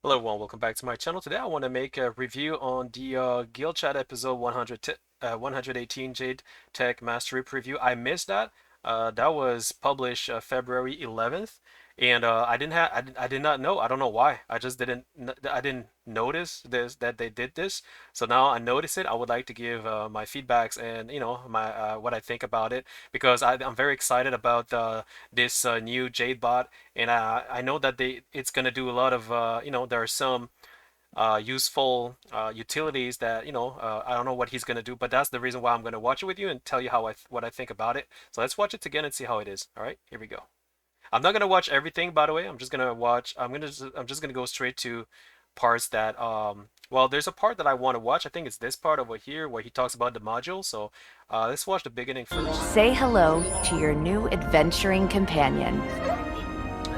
Hello everyone, welcome back to my channel. Today I want to make a review on the Guild Chat episode 118 Jade Tech Mastery Preview. I missed that. That was published February 11th, and I did not know. I don't know why. I didn't notice this that they did this. So now I notice it. I would like to give my feedbacks and my what I think about it because I'm very excited about this new Jade bot, and I know that it's gonna do a lot of there are some useful utilities that I don't know what he's gonna do, but that's the reason why I'm gonna watch it with you and tell you what I think about it. So let's watch it again and see how it is. All right, here we go. I'm not gonna watch everything, by the way. I'm just gonna go straight to parts that well, there's a part that I want to watch. I think it's this part over here where he talks about the module. So let's watch the beginning first. Say hello to your new adventuring companion.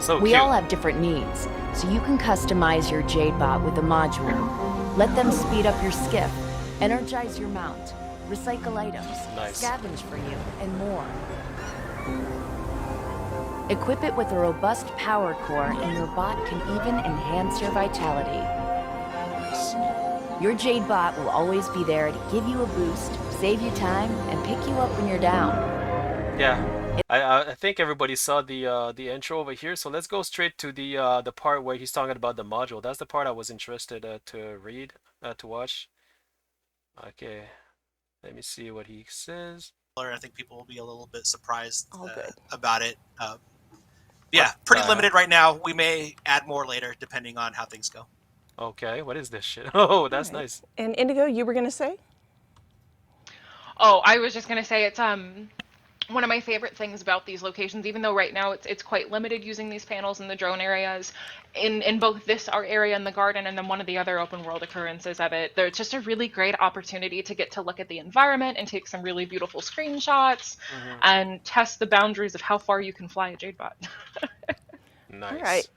So We cute. all have different needs, so you can customize your Jadebot with a module. Let them speed up your skiff, energize your mount, recycle items, Nice. scavenge for you, and more. Equip it with a robust power core, and your bot can even enhance your vitality. Your Jadebot will always be there to give you a boost, save you time, and pick you up when you're down. Yeah, I think everybody saw the intro over here, so let's go straight to the part where he's talking about the module. That's the part I was interested to read, to watch. Okay, let me see what he says. I think people will be a little bit surprised All good. about it. What Yeah, pretty the hell? limited right now. We may add more later, depending on how things go. Okay, what is this shit? Oh, All that's right. nice. And Indigo, you were going to say? Oh, I was just gonna say it's one of my favorite things about these locations, even though right now it's quite limited using these panels in the drone areas, in both this our area in the garden and then one of the other open world occurrences of it. There's just a really great opportunity to get to look at the environment and take some really beautiful screenshots Hmm. and test the boundaries of how far you can fly a Jadebot. All right. Nice.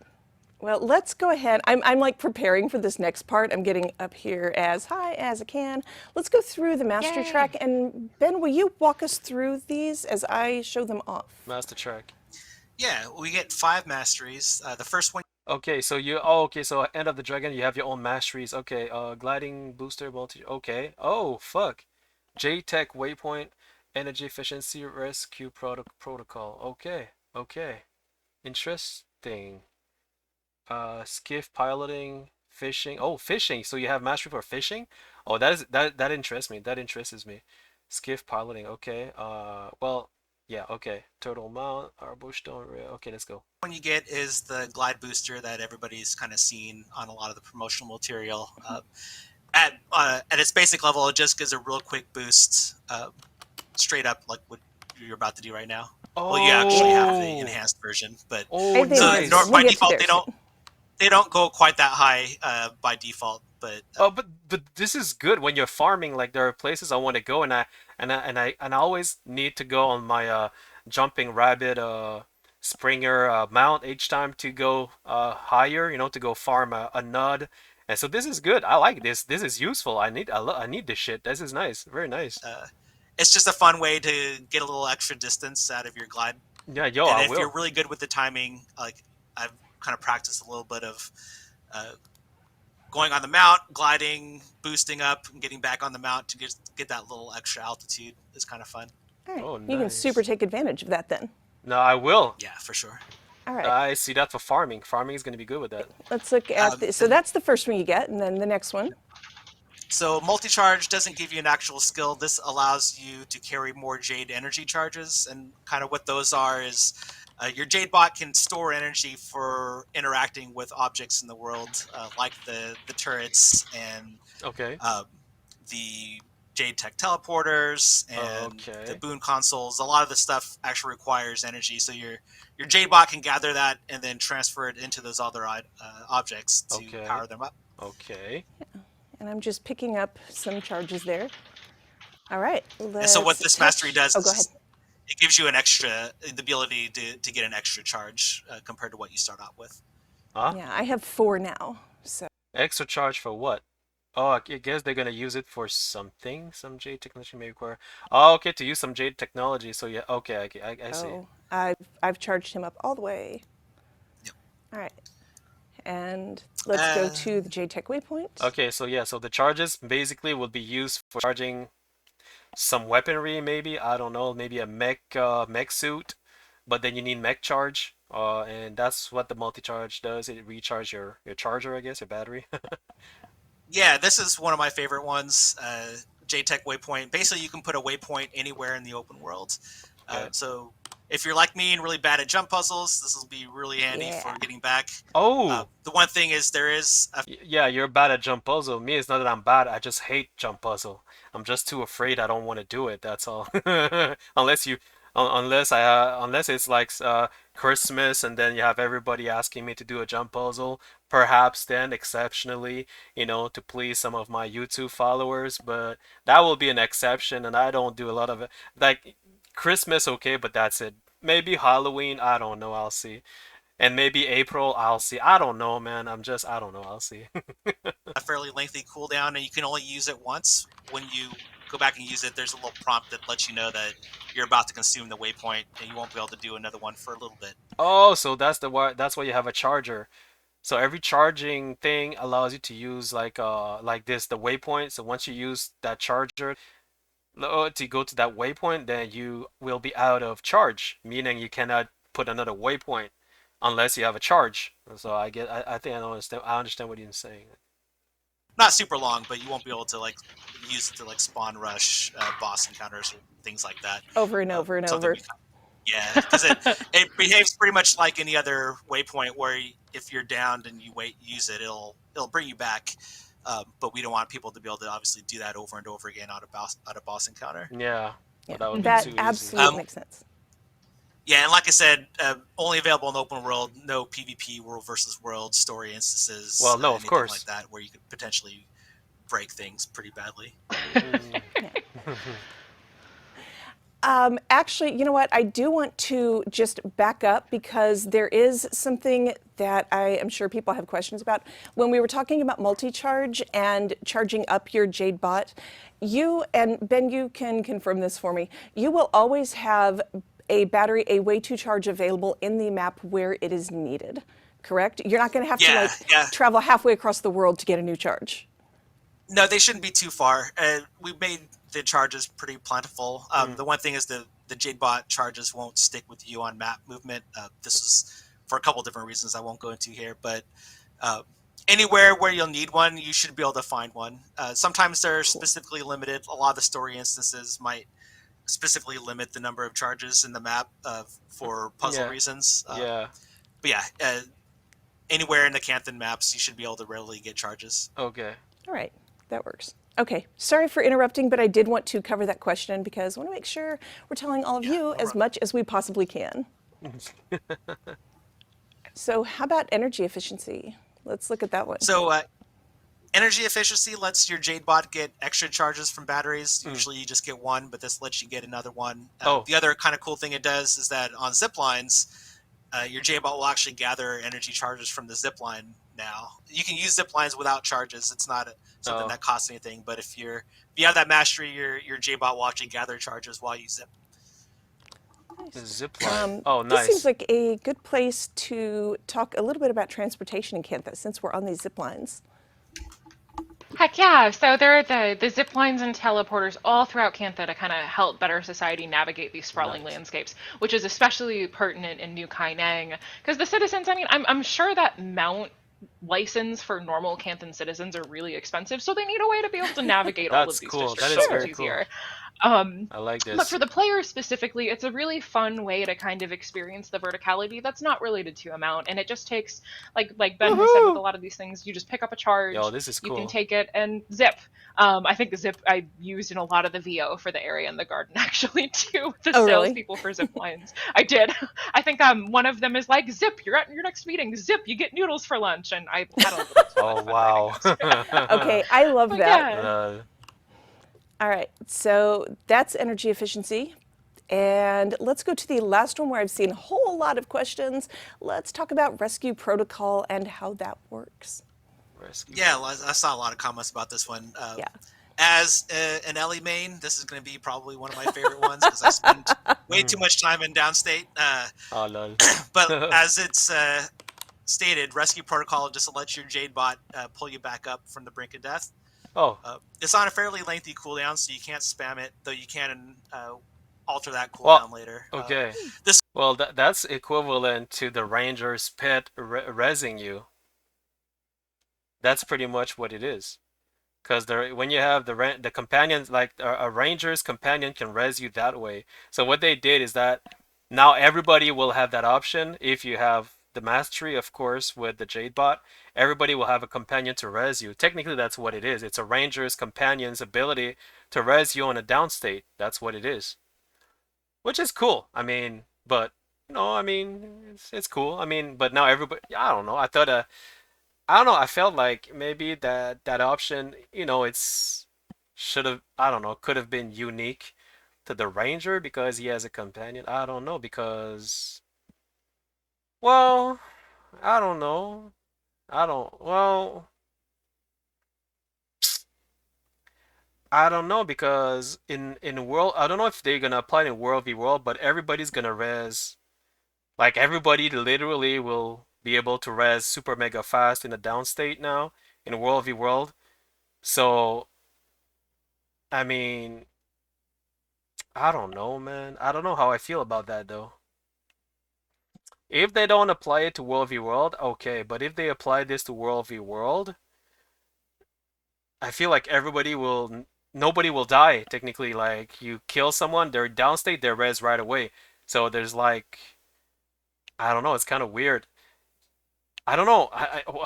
Well, let's go ahead. I'm like preparing for this next part. I'm getting up here as high as I can. Let's go through the mastery Yay! track. And Ben, will you walk us through these as I show them off? Master track. Yeah, we get 5 masteries. The first one, Okay, so okay, so End of the Dragon, you have your own masteries. Okay, gliding booster multi. Okay. Oh, fuck. J-Tech Waypoint Energy Efficiency Rescue Protocol. Okay. Okay. Interesting. Skiff piloting, fishing. Oh, fishing. So you have mastery for fishing? Oh, that interests me. That interests me. Skiff piloting. Okay. Well, yeah. Okay. Turtle mount, Arbushstone rail. Okay, let's go. you get is the glide booster that everybody's kind of seen on a lot of the promotional material. At its basic level, it just gives a real quick boost, straight up like what you're about to do right now. Well, you actually Yeah. have the Oh. enhanced version, but I Oh, have the so enhanced version. nice. We'll by get to default there they soon. don't go quite that high by default, but Oh, but this is good when you're farming. Like there are places I want to go, and I always need to go on my jumping rabbit Springer mount each time to go higher. To go farm a nut. And so this is good. I like this. This is useful. I need this shit. This is nice. Very nice. uh, it's just a fun way to get a little extra distance out of your glide. Yeah, yo, And I if you're will. really good with the timing, like I've kind of practiced a little bit of uh, going on the mount, gliding, boosting up, and getting back on the mount to get that little extra altitude is kind of fun. All right. Oh, You can super nice. take advantage of that then. No, I will. Yeah, for sure. All right. I see that for farming. Farming is going to be good with that. Let's look at the. So And that's the first one you get. And then the next one. so multi-charge doesn't give you an actual skill. This allows you to carry more Jade energy charges, and kind of what those are is your Jade bot can store energy for interacting with objects in the world, like the turrets and Okay. um, the Jade Tech teleporters and the Okay. boon consoles. A lot of the stuff actually requires energy, so your Jade bot can gather that and then transfer it into those other objects to Okay. power them up. Okay. And I'm just picking up some charges there. All right. And so what Let's this mastery touch. does Oh, go ahead. is it gives you the ability to get an extra charge compared to what you start out with. Huh? Yeah, I have 4 now. So Extra charge for what? Oh, I guess they're gonna use it for something. Some Jade technology may require. Oh, okay, to use some Jade technology. So yeah, okay, I see. I've charged him up all the way. Yep. All right. And let's go to the JTech waypoint. Okay, so yeah, so the charges basically will be used for charging some weaponry, maybe. I don't know, maybe a mech suit, but then you need mech charge. And that's what the multi-charge does. It recharges your charger, I guess, your battery. Yeah, this is one of my favorite ones. JTech Waypoint. Basically, you can put a waypoint anywhere in the open world. Okay. So if you're like me and really bad at jump puzzles, this will be really handy for getting back. Oh, The one thing is there is a yeah, you're bad at jump puzzle. Me, it's not that I'm bad. I just hate jump puzzle. I'm just too afraid. I don't want to do it. That's all. Unless you, unless it's like Christmas and then you have everybody asking me to do a jump puzzle. Perhaps then, exceptionally, to please some of my YouTube followers. But that will be an exception, and I don't do a lot of it. Like Christmas, okay, but that's it. Maybe Halloween. I don't know. I'll see. And maybe April, I'll see. I don't know, man. I don't know. I'll see. fairly lengthy cooldown, and you can only use it once. When you go back and use it, there's a little prompt that lets you know that you're about to consume the waypoint, and you won't be able to do another one for a little bit. Oh, so that's why you have a charger. So every charging thing allows you to use like this, the waypoint. So once you use that charger to go to that waypoint, then you will be out of charge, meaning you cannot put another waypoint unless you have a charge. So I think I understand what you're saying. Not super long, but you won't be able to like use it to like spawn rush boss encounters or things like that. Over and over and over. Yeah, because it behaves pretty much like any other waypoint, where if you're downed and you use it, it'll bring you back. But we don't want people to be able to obviously do that over and over again on a boss encounter. Yeah, Yeah, that would be that too easy. absolutely makes sense. Yeah, and like I said, only available in open world, no PvP, world versus world story instances. Well, no, of anything course. like that, where you could potentially break things pretty badly. Actually, you know what? I do want to just back up because there is something that I am sure people have questions about. When we were talking about multi-charge and charging up your Jade bot, you, and Ben, you can confirm this for me, you will always have a battery, a way to charge available in the map where it is needed, correct? You're not going to have to travel halfway across the world to get a new charge. No, they shouldn't be too far. We made the charges pretty plentiful. The one thing is the Jade bot charges won't stick with you on map movement. This is for a couple different reasons I won't go into here, but anywhere where you'll need one, you should be able to find one. Sometimes they're specifically limited. A lot of the story instances might specifically limit the number of charges in the map for puzzle reasons. Yeah. But yeah, anywhere in the Canthan maps, you should be able to readily get charges. Okay. All right, that works. Okay, sorry for interrupting, but I did want to cover that question because I want to make sure we're telling all of you as much as we possibly can. So how about energy efficiency? Let's look at that one. So energy efficiency lets your Jade bot get extra charges from batteries. Usually you just get one, but this lets you get another one. The other kind of cool thing it does is that on zip lines, your Jade bot will actually gather energy charges from the zip line now. You can use zip lines without charges. It's not something that costs anything, but if you have that mastery, your Jade bot will actually gather charges while you zip. The zip line. Oh, nice. This seems like a good place to talk a little bit about transportation in Cantha, since we're on these zip lines. Heck yeah! So there are the zip lines and teleporters all throughout Cantha to kind of help better society navigate these sprawling landscapes, which is especially pertinent in New Kaineng, because the citizens, I mean, I'm sure that mount license for normal Canthan citizens are really expensive, so they need a way to be able to navigate all of these cool. districts That is so very much easier. I like this. But for the players specifically, it's a really fun way to kind of experience the verticality that's not related to amount, and it just takes, like Ben has said with a lot of these things, you just pick up a charge, Yo, this is cool. You can take it and zip. I think the zip I used in a lot of the VO for the area in the garden actually too. The salespeople for zip lines. I did. I think one of them is like, zip, you're at your next meeting, zip, you get noodles for lunch, and I had a little bit Oh wow. Okay, I love that. Yeah. All right, so that's energy efficiency. And let's go to the last one where I've seen a whole lot of questions. Let's talk about rescue protocol and how that works. Yeah, I saw a lot of comments about this one. As an Ellie main, this is going to be probably one of my favorite ones because I spend way too much time in downstate. Oh lol. But as it's stated, Rescue Protocol just lets your Jade bot pull you back up from the brink of death. Oh, It's on a fairly lengthy cooldown, so you can't spam it, though you can alter that well, cooldown later. okay. This Well, that's equivalent to the ranger's pet resing you. That's pretty much what it is. Because when you have the companions, like a ranger's companion can res you that way. So what they did is that now everybody will have that option. If you have the mastery, of course, with the Jade bot, everybody will have a companion to res you. Technically, that's what it is. It's a ranger's companion's ability to res you in a down state. That's what it is, which is cool. I mean, but I mean, it's cool. I mean, but now everybody, I don't know. I don't know. I felt like maybe that option, it's should have, I don't know, could have been unique to the ranger because he has a companion. I don't know because, well, I don't know. Well, I don't know because in world, I don't know if they're gonna apply it in world v world, but everybody's gonna res. Like everybody literally will be able to res super mega fast in a down state now in world v world. So I mean, I don't know, man. I don't know how I feel about that though. If they don't apply it to World v World, okay, but if they apply this to World v World, I feel like nobody will die technically. Like you kill someone, they're downstate, they're res right away. So there's like, I don't know, it's kind of weird. I don't know.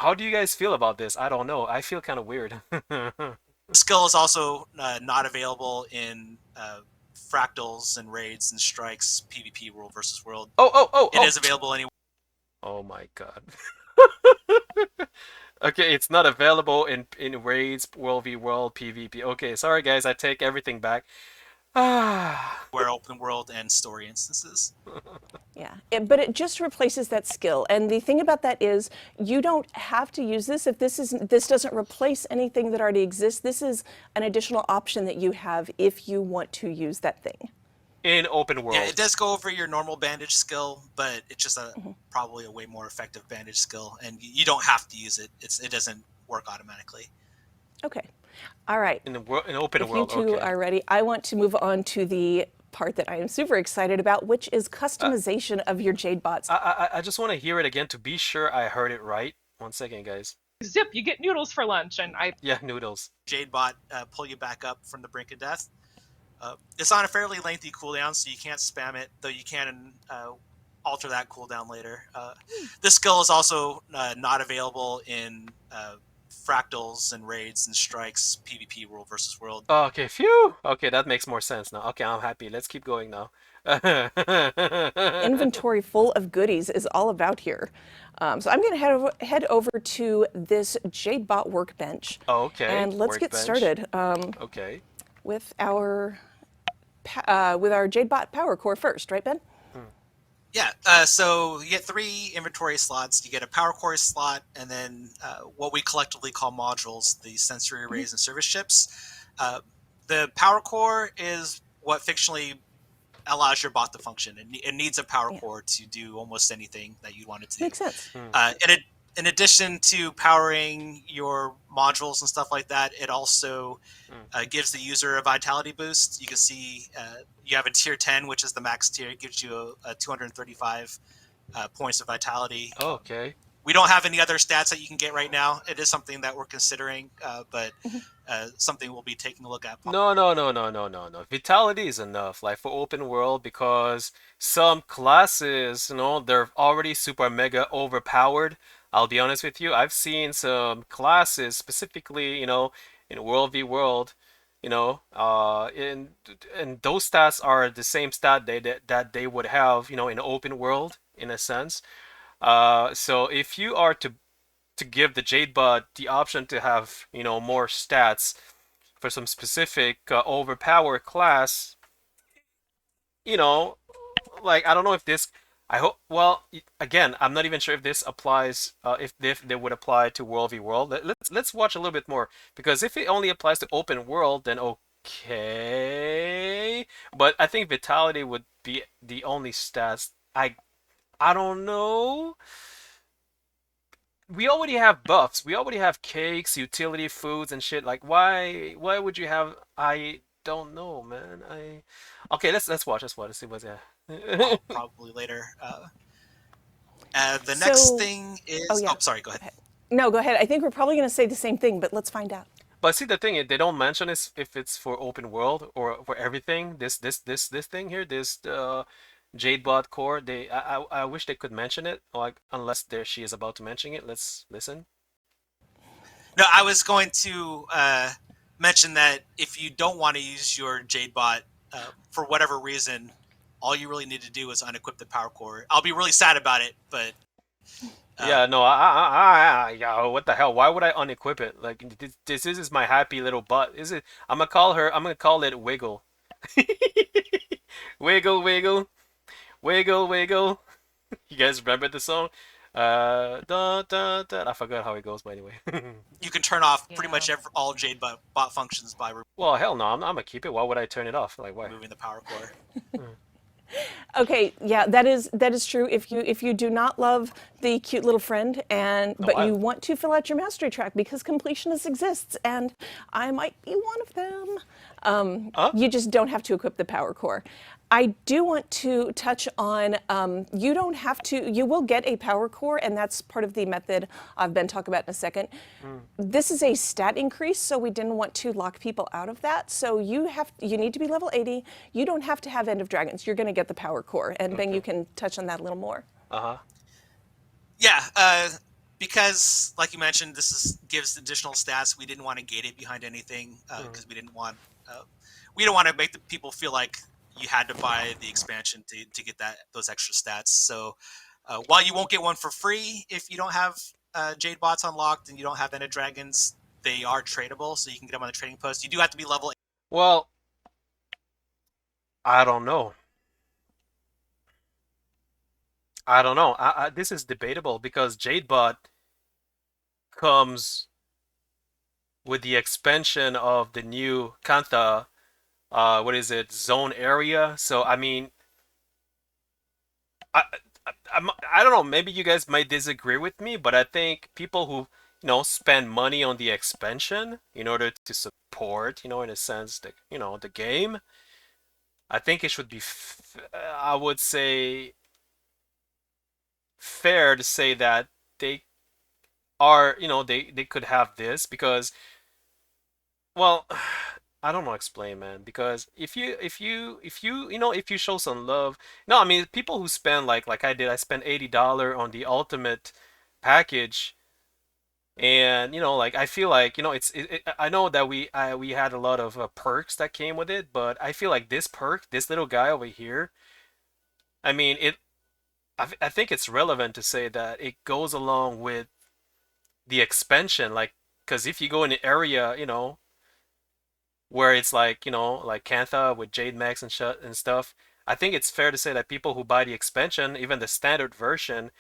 How do you guys feel about this? I don't know. I feel kind of weird. skill is also not available in fractals and raids and strikes PvP world versus world. Oh, oh, oh, It oh. is available anywhere. Oh my God. Okay, it's not available in raids, World v World, PvP. Okay, sorry guys, I take everything back. Ah. Where open world and story instances. Yeah, but it just replaces that skill. And the thing about that is you don't have to use this if this doesn't replace anything that already exists. This is an additional option that you have if you want to use that thing. In open world. Yeah, it does go over your normal bandage skill, but it's just probably a way more effective bandage skill, and you don't have to use it. It doesn't work automatically. Okay. All right. In open If you world, two okay. are ready, I want to move on to the part that I am super excited about, which is customization of your Jade bots. I just want to hear it again to be sure I heard it right. One second, guys. Zip, you get noodles for lunch, and I Yeah, noodles. Jade bot pull you back up from the brink of death. It's on a fairly lengthy cooldown, so you can't spam it, though you can alter that cooldown later. This skill is also not available in fractals and raids and strikes PvP world versus world. Okay, phew. Okay, that makes more sense now. Okay, I'm happy. Let's keep going now. Inventory full of goodies is all about here. So I'm going to head over to this JadeBot workbench. Okay. And let's get Workbench. started Okay. with our JadeBot Power Core first, right, Ben? Yeah, so you get 3 inventory slots. You get a power core slot, and then what we collectively call modules, the sensory arrays and service chips. The power core is what fictionally allows your bot to function. It needs a power core to do almost anything that you want it to do. Makes sense. In addition to powering your modules and stuff like that, it also gives the user a vitality boost. You can see you have a tier 10, which is the max tier. It gives you a 235 points of vitality. Okay. We don't have any other stats that you can get right now. It is something that we're considering, but something we'll be taking a look at. No, no, no, no, no, no, no. Vitality is enough, like for open world, because some classes, they're already super mega overpowered. I'll be honest with you. I've seen some classes specifically, in World v World, and those stats are the same stat that they would have, in open world, in a sense. So if you are to give the Jadebot the option to have, more stats for some specific overpowered class, you know, like I don't know if this. I hope. Well, again, I'm not even sure if this applies. If they would apply to World v World. Let's watch a little bit more, because if it only applies to open world, then okay. But I think Vitality would be the only stats. I don't know. we already have buffs. We already have cakes, utility foods, and shit. Like, why would you have? I don't know, man. Okay, let's watch. Let's watch. Let's see what's there. Probably later. The next So, thing oh is. yeah. Oh, sorry. Go Go ahead. ahead. No, go ahead. I think we're probably going to say the same thing, but let's find out. But see, the thing is, they don't mention is if it's for open world or for everything. This thing here, this Jadebot core. I wish they could mention it, like unless there she is about to mention it. Let's listen. No, I was going to mention that if you don't want to use your Jade bot for whatever reason, all you really need to do is unequip the power core. I'll be really sad about it, but Yeah, no, yeah, what the hell? Why would I unequip it? Like, this is my happy little butt. Is it? I'm gonna call her. I'm gonna call it Wiggle. Wiggle, wiggle, wiggle, wiggle. You guys remember the song? Da da da. I forgot how it goes, by the way. you can turn off pretty Yeah. much all Jade bot functions by Well, hell no, I'm gonna keep it. Why would I turn it off? Like, why? removing the power core. Okay, yeah, that is true. If you do not love the cute little friend and Oh, but you want to fill out your mastery track because completionist exists and I might be one of them, huh? you just don't have to equip the power core. I do want to touch on you don't have to, you will get a power core, and that's part of the method I've been talking about in a second. Mm. This is a stat increase, so we didn't want to lock people out of that. So you need to be level 80. You don't have to have End of Dragons. You're going to get the power core, and Ben, you Okay. can touch on that a little more. Uh-huh. Yeah, because like you mentioned, gives additional stats. We didn't want to gate it behind anything Mm. because we don't want to make the people feel like you had to buy the expansion to get those extra stats. So while you won't get one for free if you don't have Jade bots unlocked and you don't have Ender Dragons, they are tradable, so you can get them on the trading post. You do have to be level. Well, I don't know. I don't know. This is debatable because Jadebot comes with the expansion of the new Kantha, what is it, zone area. So I mean, I, I don't know. Maybe you guys might disagree with me, but I think people who spend money on the expansion in order to support, in a sense, the game. I think it should be, I would say, fair to say that they they could have this because, well, I don't know explain, man. Because if you show some love, no, I mean people who spend like I did, I spent $80 on the ultimate package, and like I feel like I know that we had a lot of perks that came with it, but I feel like this perk, this little guy over here, I mean I think it's relevant to say that it goes along with the expansion, like because if you go in an area, where it's like like Cantha with Jade Max and stuff. I think it's fair to say that people who buy the expansion, even the standard version,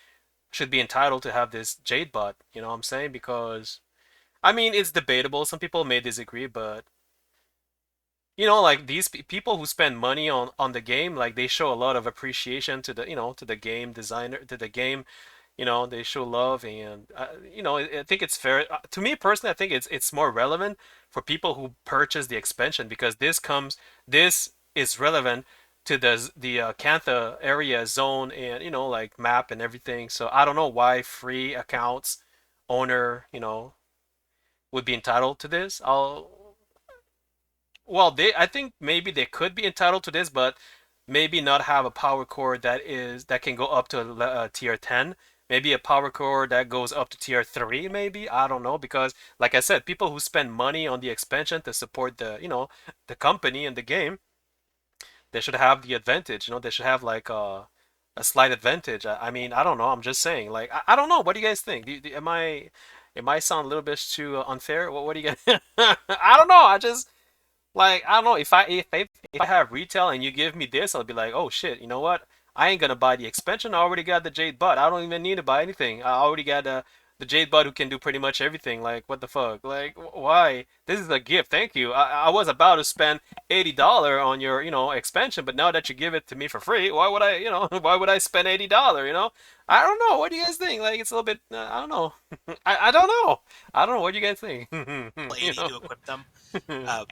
should be entitled to have this Jade bot. You know what I'm saying? Because I mean it's debatable. Some people may disagree, but like these people who spend money on the game, like they show a lot of appreciation to the to the game designer, to the game. They show love, and I think it's fair. To me personally, I think it's more relevant for people who purchase the expansion because this is relevant to the Cantha area zone and like map and everything. So I don't know why free accounts owner would be entitled to this. I think maybe they could be entitled to this, but maybe not have a power core that can go up to tier 10. Maybe a power core that goes up to tier 3, maybe. I don't know because like I said, people who spend money on the expansion to support the company and the game, they should have the advantage. They should have like a slight advantage. I mean, I don't know. I'm just saying. Like, I don't know. What do you guys think? Am I sound a little bit too unfair? What do you guys? I don't know. I don't know if I have retail and you give me this, I'll be like, oh shit, you know what? I ain't gonna buy the expansion. I already got the Jade Bud. I don't even need to buy anything. I already got the Jade Bud who can do pretty much everything. Like what the fuck? Like why? This is a gift. Thank you. I was about to spend $80 on your expansion, but now that you give it to me for free, why would I why would I spend $80? I don't know. What do you guys think? Like, it's a little bit. I don't know. I don't know. I don't know. What do you guys think? You 80 know. to equip them.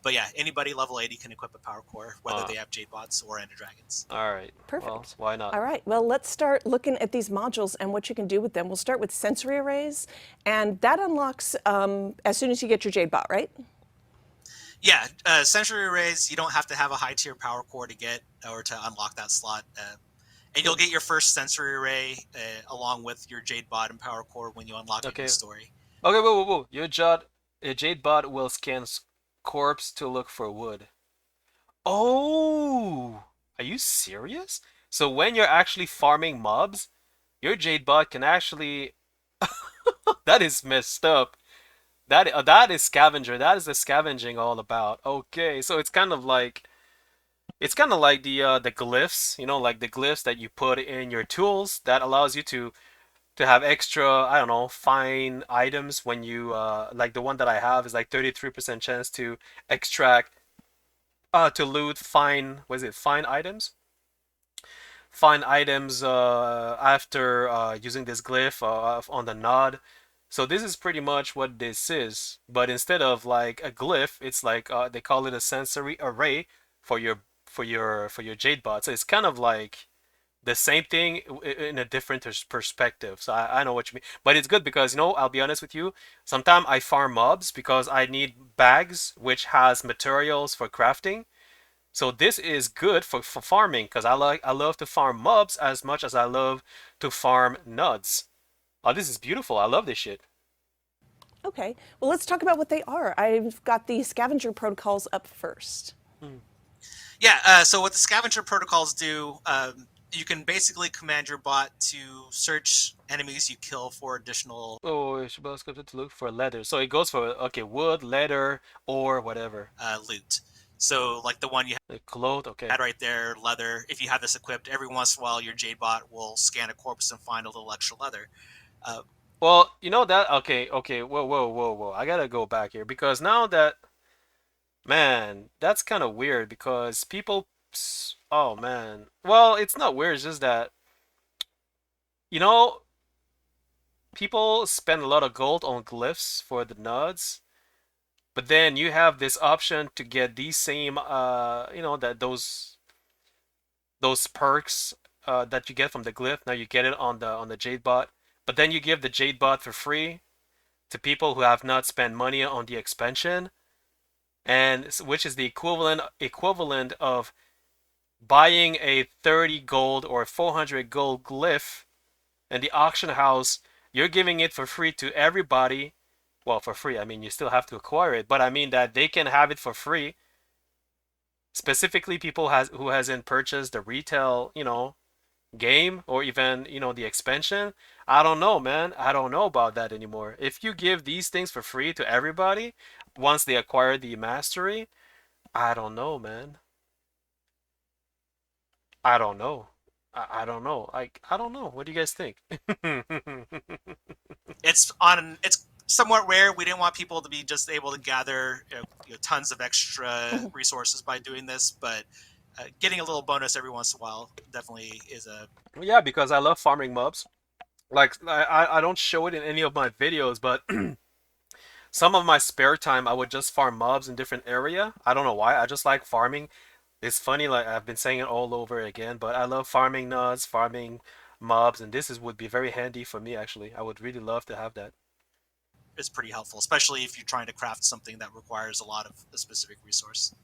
But yeah, anybody level 80 can equip a power core, whether uh, they have Jade bots or Ender Dragons. all right. Well, Perfect. why not? All right, well, let's start looking at these modules and what you can do with them. We'll start with sensory arrays, and that unlocks as soon as you get your Jade bot, right? Yeah, Century Arrays, you don't have to have a high tier power core to get or to unlock that slot. And you'll get your first sensory array along with your Jade bot and power core when you unlock it in the Okay. story. Okay. Whoa, whoa, whoa. Your Jade bot will scan corpse to look for wood. Oh, are you serious? So when you're actually farming mobs, your Jade bot can actually. That is messed up. That is scavenger. That is the scavenging all about. Okay, so it's kind of like the glyphs, like the glyphs that you put in your tools that allows you to have extra, I don't know, fine items when you like the one that I have is like 33% chance to extract to loot fine, was it fine items? Fine items after using this glyph on the node. So this is pretty much what this is, but instead of like a glyph, it's like they call it a sensory array for your Jade bot. So it's kind of like the same thing in a different perspective. So I know what you mean, but it's good because I'll be honest with you. Sometimes I farm mobs because I need bags which has materials for crafting. So this is good for farming because I love to farm mobs as much as I love to farm nuds. Oh, this is beautiful. I love this shit. Okay, well, let's talk about what they are. I've got the scavenger protocols up first. Hmm. Yeah, so what the Scavenger Protocols do, you can basically command your bot to search enemies you kill for additional Oh, it's about scripted to look for leather. So it goes for okay, wood, leather, or whatever. loot. So, like the one you Like cloth, okay. had right there, leather. If you have this equipped, every once in a while your Jade bot will scan a corpse and find a little extra leather. Uh, Well, you know that okay, okay. Whoa, whoa, whoa, whoa. I gotta go back here because now that man, that's kind of weird because people. Oh man. Well, it's not weird. It's just that you know people spend a lot of gold on glyphs for the nodes, but then you have this option to get these same that those perks that you get from the glyph. Now you get it on the Jade bot, but then you give the Jade bot for free to people who have not spent money on the expansion, and which is the equivalent of buying a 30 gold or 400 gold glyph in the auction house. You're giving it for free to everybody. Well, for free. I mean, you still have to acquire it, but I mean that they can have it for free. Specifically, people who hasn't purchased the retail, game or even, the expansion. I don't know, man. I don't know about that anymore. If you give these things for free to everybody once they acquire the mastery, I don't know, man. I don't know. I don't know. Like, I don't know. What do you guys think? it's somewhat rare. We didn't want people to be just able to gather tons of extra resources by doing this, but getting a little bonus every once in a while definitely is a Yeah, because I love farming mobs. Like, I don't show it in any of my videos, but some of my spare time I would just farm mobs in different area. I don't know why. I just like farming. It's funny, like I've been saying it all over again, but I love farming nuts, farming mobs, and this is would be very handy for me actually. I would really love to have that. is pretty helpful, especially if you're trying to craft something that requires a lot of a specific resource.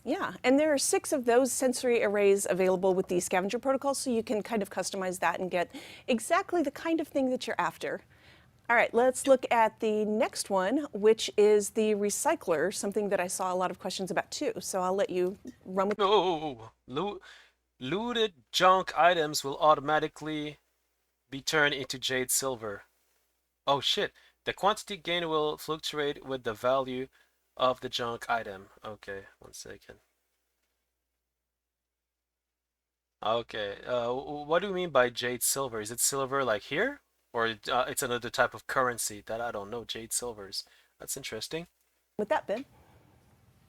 Yeah, and there are 6 of those sensory arrays available with the scavenger protocol, so you can kind of customize that and get exactly the kind of thing that you're after. All right, let's look at the next one, which is the recycler, something that I saw a lot of questions about too. So I'll let you run with. No, looted junk items will automatically be turned into jade silver. Oh shit. The quantity gain will fluctuate with the value of the junk item. Okay, one second. Okay, what do you mean by jade silver? Is it silver like here? Or it's another type of currency that I don't know, jade silvers. That's interesting. With that, Ben.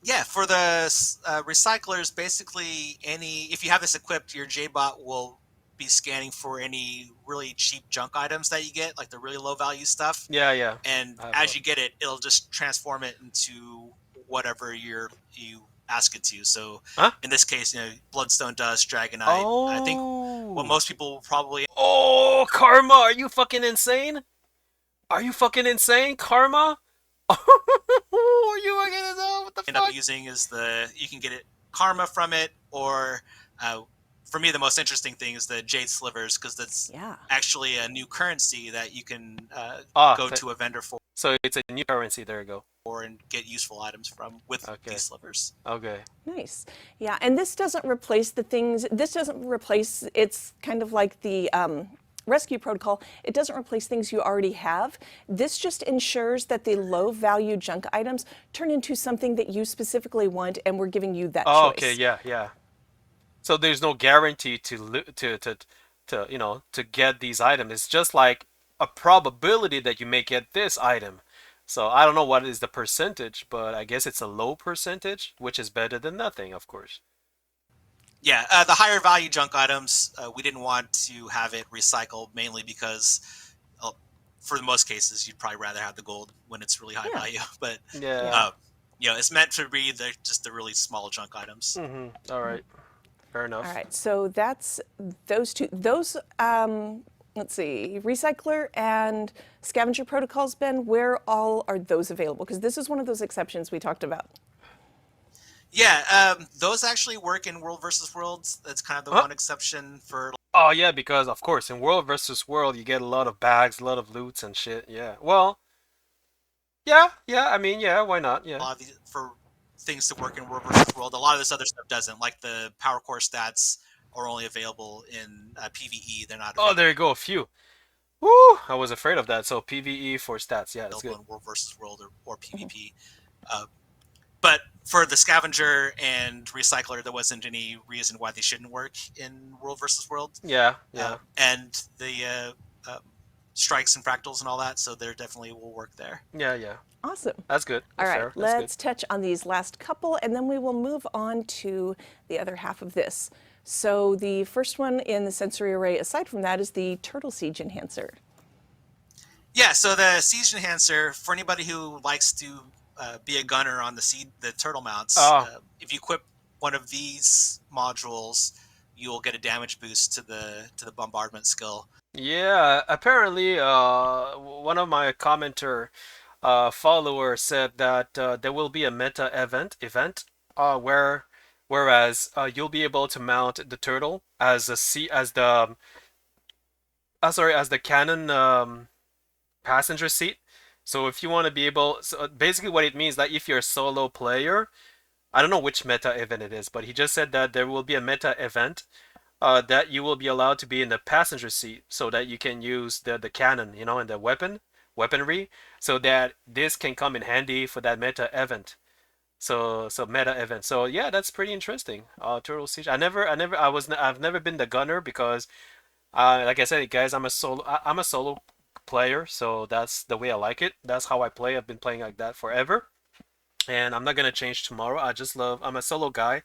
Yeah, for the recyclers, basically any if you have this equipped, your JBot will be scanning for any really cheap junk items that you get, like the really low value stuff. Yeah, yeah. And I have as you get it, it'll just transform it into whatever you ask it to. So huh? in this case, Bloodstone Dust, Dragonite. I think what Oh. most people will probably Oh, Karma, are you fucking insane? Are you fucking insane, Karma? Are you fucking insane? What the end up fuck? using is you can get it karma from it, or uh, for me the most interesting thing is the Jade Slivers, because that's Yeah. actually a new currency that you can Ah, go to a vendor so it's a new currency. There you go. for and get useful items from with Okay. these slivers. Okay. Nice. Yeah, and this doesn't replace the things, this doesn't replace, it's kind of like the rescue protocol. It doesn't replace things you already have. This just ensures that the low value junk items turn into something that you specifically want, and we're giving you that Oh, okay. choice. Yeah, yeah. So there's no guarantee to get these items. It's just like a probability that you may get this item. So I don't know what is the percentage, but I guess it's a low percentage, which is better than nothing, of course. Yeah, the higher value junk items, we didn't want to have it recycled, mainly because uh, for the most cases you'd probably rather have the gold when it's really high Yeah. value. But Yeah. Yeah. it's meant to be just the really small junk items. All right. Fair All enough. right, so that's those two. Those, let's see, Recycler and Scavenger Protocols, Ben, where all are those available? Because this is one of those exceptions we talked about. Yeah, those actually work in World versus Worlds. That's kind of the Huh? one exception for. Oh yeah, because of course in World versus World you get a lot of bags, a lot of loots and shit. Yeah. Well, yeah, yeah. I mean, yeah. Why not? A Yeah. lot of for things to work in World versus World. A lot of this other stuff doesn't. Like the power core stats are only available in PVE. They're not Oh, there you go. A few. Woo! I was afraid of that. So PVE for stats. Yeah, that's good. available in World versus World or PvP. Uh, but for the Scavenger and Recycler, there wasn't any reason why they shouldn't work in World versus World. Yeah, yeah, And the strikes and fractals and all that, so there definitely will work there. yeah, yeah. Awesome. That's good. All That's right, fair. That's good. let's touch on these last couple, and then we will move on to the other half of this. So the first one in the sensory array, aside from that, is the Turtle Siege Enhancer. Yeah, so the Siege Enhancer, for anybody who likes to be a gunner on the turtle mounts, Oh, if you equip one of these modules, you'll get a damage boost to the bombardment skill. yeah. Apparently, one of my commenter followers said that there will be a meta where whereas you'll be able to mount the turtle as a C as the sorry, as the cannon passenger seat. So if you want to be able, so basically what it means that if you're a solo player, I don't know which meta event it is, but he just said that there will be a meta event that you will be allowed to be in the passenger seat so that you can use the cannon, and the weaponry, so that this can come in handy for that meta event. So meta event. So yeah, that's pretty interesting. Turtle Siege. I've never been the gunner because, like I said, guys, I'm a solo player, so that's the way I like it. That's how I play. I've been playing like that forever, and I'm not gonna change tomorrow. I'm a solo guy,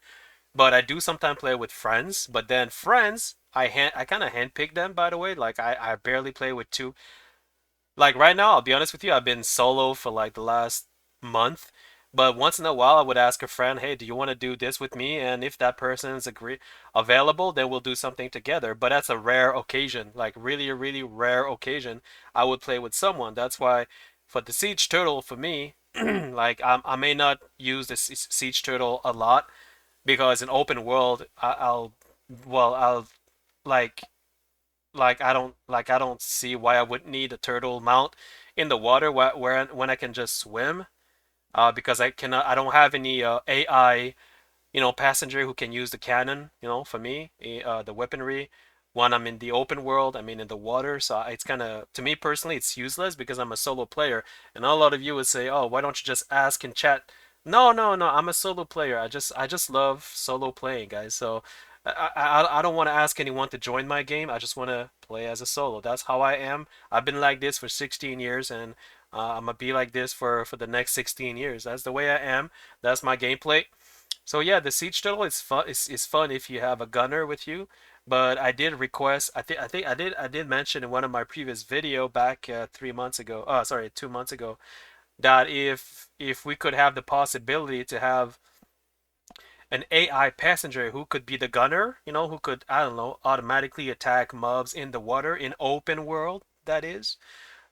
but I do sometimes play with friends. But then friends, I kind of handpick them. By the way, like I barely play with two. Like right now, I'll be honest with you, I've been solo for like the last month. But once in a while, I would ask a friend, "Hey, do you want to do this with me?" And if that person is available, then we'll do something together. But that's a rare occasion, like really, really rare occasion. I would play with someone. That's why, for the siege turtle, for me, like I may not use the siege turtle a lot because in open world, I'll like I don't see why I would need a turtle mount in the water where when I can just swim. Because I don't have any AI, passenger who can use the cannon, for me, the weaponry. When I'm in the open world, I mean in the water, so it's kind of, to me personally, it's useless because I'm a solo player. And a lot of you would say, "Oh, why don't you just ask in chat?" No, no, no, I'm a solo player. I just love solo playing, guys. So I don't want to ask anyone to join my game. I just want to play as a solo. That's how I am. I've been like this for 16 years, and I'm gonna be like this for the next 16 years. That's the way I am. That's my gameplay. So yeah, the siege turtle is fun. Is fun if you have a gunner with you. But I did request. I think I did mention in one of my previous video back 3 months ago. Sorry, 2 months ago, that if we could have the possibility to have an AI passenger who could be the gunner, who could, I don't know, automatically attack mobs in the water in open world, that is,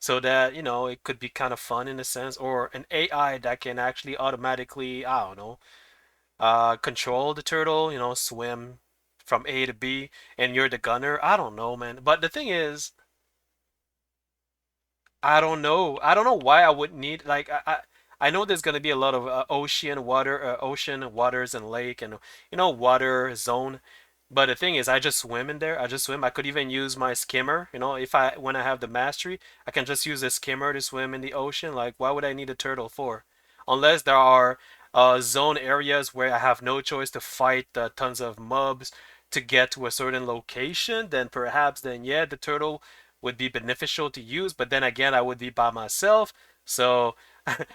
so that, it could be kind of fun in a sense, or an AI that can actually automatically, I don't know, control the turtle, swim from A to B, and you're the gunner. I don't know, man. But the thing is, I don't know. I don't know why I would need like I know there's gonna be a lot of ocean waters and lake and water zone. But the thing is, I just swim in there. I just swim. I could even use my skimmer. If I when I have the mastery, I can just use a skimmer to swim in the ocean. Like, why would I need a turtle for? Unless there are zone areas where I have no choice to fight tons of mobs to get to a certain location, then perhaps then yeah, the turtle would be beneficial to use, but then again, I would be by myself. So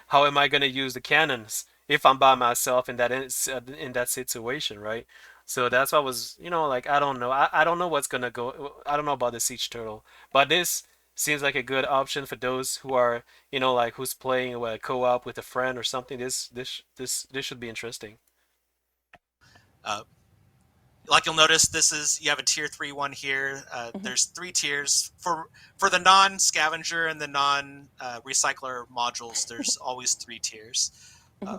how am I going to use the cannons if I'm by myself in that situation, right? So that's what I was, like I don't know. I don't know what's gonna go. I don't know about the siege turtle, but this seems like a good option for those who are, like who's playing a co-op with a friend or something. This should be interesting. Uh, like you'll notice, you have a tier 3 one here. Mhm, There's 3 tiers for the non scavenger and the non recycler modules. There's always 3 tiers. mhm. Uh,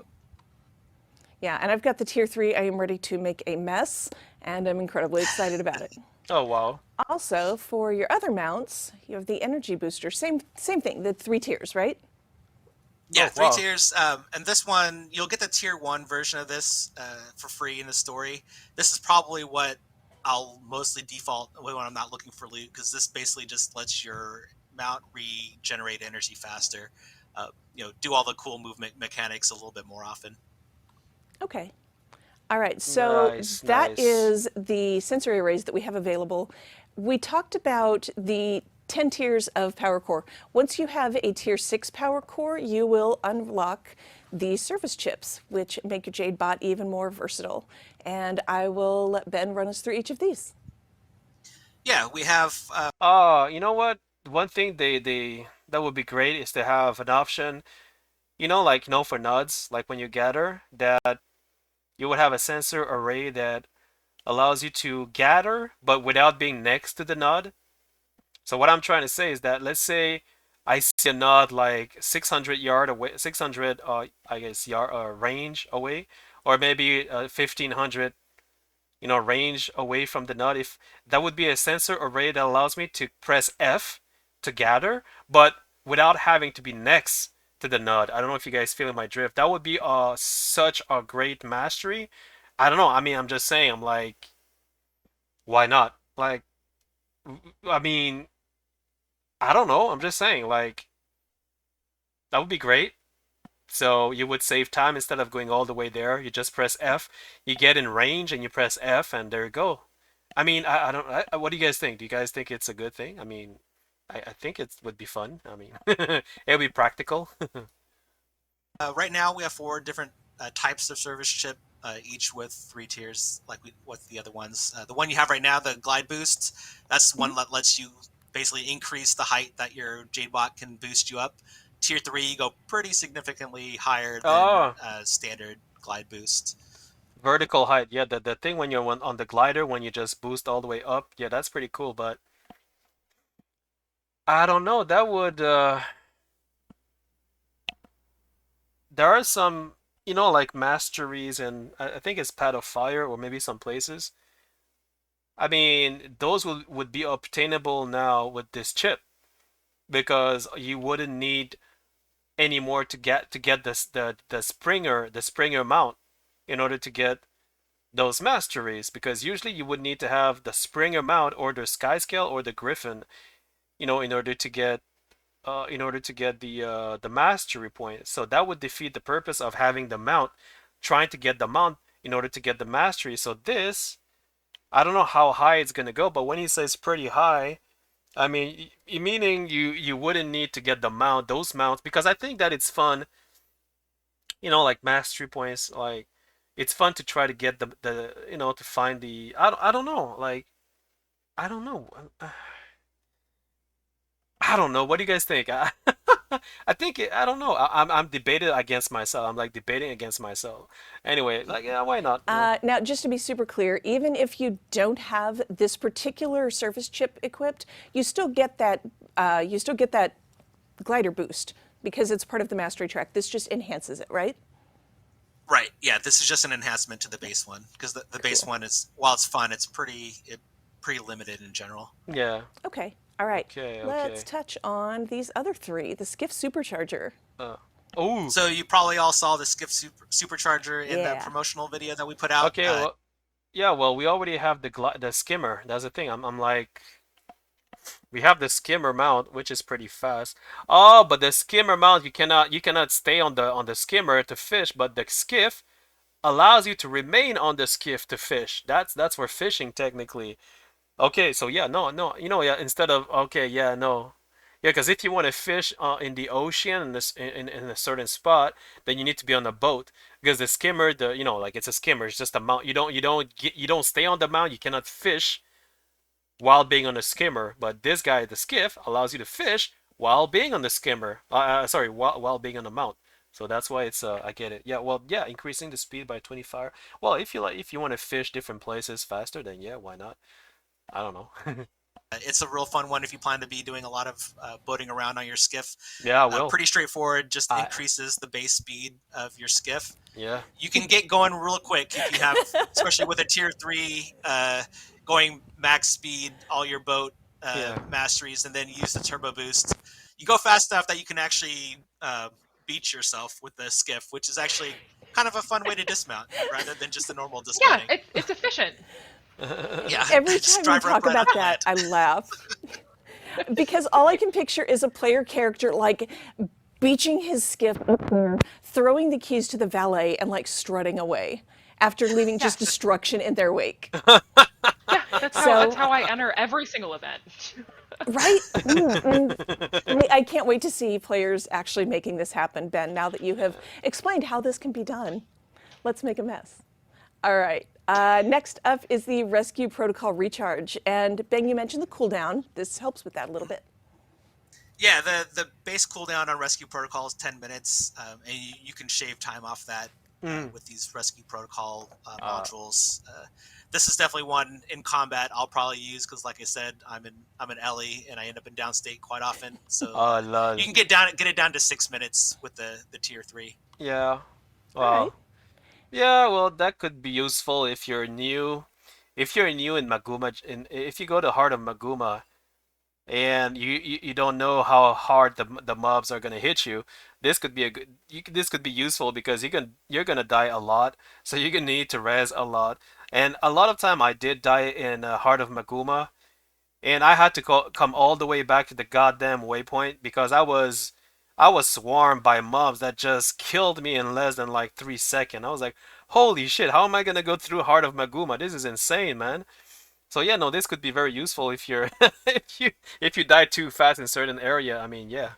Yeah, and I've got the tier 3. I am ready to make a mess, and I'm incredibly excited about it. Oh wow. Also, for your other mounts, you have the energy booster. Same thing, the 3 tiers, right? yeah, Oh three wow. tiers. And this one, you'll get the tier 1 version of this for free in the story. This is probably what I'll mostly default when I'm not looking for loot, because this basically just lets your mount regenerate energy faster. Do all the cool movement mechanics a little bit more often. Okay. All right, so Nice, that nice. is the sensory arrays that we have available. We talked about the 10 tiers of Power Core. Once you have a tier 6 Power Core, you will unlock the service chips, which make your Jade bot even more versatile. And I will let Ben run us through each of these. Yeah, we have. You know what? One thing they that would be great is to have an option, like for nods, like when you gather, that you would have a sensor array that allows you to gather, but without being next to the node. So what I'm trying to say is that let's say I see a node like 600 yard away, 600 I guess yard range away, or maybe 1500 range away from the nut. If that would be a sensor array that allows me to press F to gather, but without having to be next to the nut. I don't know if you guys feel my drift. That would be such a great mastery. I don't know. I mean, I'm just saying. I'm like, why not? Like, I mean, I don't know. I'm just saying. Like, that would be great. So you would save time instead of going all the way there. You just press F, you get in range, and you press F, and there you go. I mean, I don't. What do you guys think? Do you guys think it's a good thing? I mean, I think it would be fun. I mean, it'll be practical. Right now, we have 4 different types of service chip, each with 3 tiers, like with the other ones. The one you have right now, the glide boost, that's Mhm. one that lets you basically increase the height that your Jadebot can boost you up. Tier 3, you go pretty significantly higher than Oh, standard glide boost. vertical height. Yeah, the thing when you're on the glider, when you just boost all the way up. Yeah, that's pretty cool. But I don't know. That would. There are some, like masteries, and I think it's Path of Fire, or maybe some places. I mean, those would be obtainable now with this chip because you wouldn't need any more to get the Springer mount in order to get those masteries, because usually you would need to have the Springer mount or the Skyscale or the Griffin, in order to get the mastery point. So that would defeat the purpose of having the mount, trying to get the mount in order to get the mastery. So this, I don't know how high it's gonna go, but when he says pretty high, I mean, meaning you wouldn't need to get those mounts, because I think that it's fun, like mastery points, like it's fun to try to get the to find the I don't know, like I don't know. I don't know. What do you guys think? I think I don't know. I'm debated against myself. I'm like debating against myself. Anyway, like yeah, why not? You know? Now, just to be super clear, even if you don't have this particular surface chip equipped, you still get that. You still get that glider boost because it's part of the mastery track. This just enhances it, right? Right. Yeah. This is just an enhancement to the base one because the base one is, while it's fun, it's pretty limited in general. Yeah. Okay. All right. Okay. Let's Okay. touch on these other three. The Skiff Supercharger. Uh. Oh. So you probably all saw the Supercharger in the Yeah. promotional video that we put out. Okay. Well. Yeah. Well, we already have the skimmer. That's the thing. I'm like. We have the skimmer mount, which is pretty fast. Oh, but the skimmer mount, you cannot stay on the skimmer to fish, but the skiff allows you to remain on the skiff to fish. That's for fishing technically. Okay, so yeah, no, no, yeah, instead of okay, yeah, no. Yeah, because if you want to fish in the ocean in this in a certain spot, then you need to be on a boat because the skimmer, like it's a skimmer, it's just a mount. You don't stay on the mount. You cannot fish while being on the skimmer, but this guy, the skiff, allows you to fish while being on the skimmer. Sorry, while being on the mount. So that's why it's I get it. Yeah, well, yeah, increasing the speed by 25. Well, if you want to fish different places faster, then yeah, why not? I don't know. It's a real fun one if you plan to be doing a lot of boating around on your skiff. Yeah, I will. Pretty straightforward, just I increases the base speed of your skiff. yeah. You can get going real quick if you have, especially with a tier 3, going max speed, all your boat Yeah. masteries, and then use the turbo boost. You go fast enough that you can actually beach yourself with the skiff, which is actually kind of a fun way to dismount rather than just a normal Yeah, dismounting. it's efficient. Yeah, Every just time you drive talk right about onto that, land. I laugh because all I can picture is a player character like beaching his skiff up there, throwing the keys to the valet, and like strutting away after leaving Yeah, just destruction in their wake. Yeah, that's So, how I enter every single event. right? I can't wait to see players actually making this happen, Ben, now that you have explained how this can be done. Let's make a mess. All right. Next up is the Rescue Protocol Recharge. And Ben, you mentioned the cooldown. This helps with that a little bit. Yeah, the base cooldown on Rescue Protocol is 10 minutes, and you can shave time off that with these Rescue Protocol modules. This is definitely one in combat I'll probably use because, like I said, I'm an Ellie and I end up in downstate quite often. So Oh, lol. you can get it down to 6 minutes with the tier 3. Yeah. All right. Well, yeah, well, that could be useful if you're new. If you're new in Maguma, if you go to Heart of Maguma and you don't know how hard the mobs are gonna hit you, this could be this could be useful because you're gonna die a lot, so you're gonna need to res a lot. And a lot of time I did die in Heart of Maguma, and I had to come all the way back to the goddamn waypoint because I was swarmed by mobs that just killed me in less than like 3 seconds. I was like, holy shit, how am I gonna go through Heart of Maguma? This is insane, man. So yeah, no, this could be very useful if you're if you die too fast in certain area. I mean, yeah.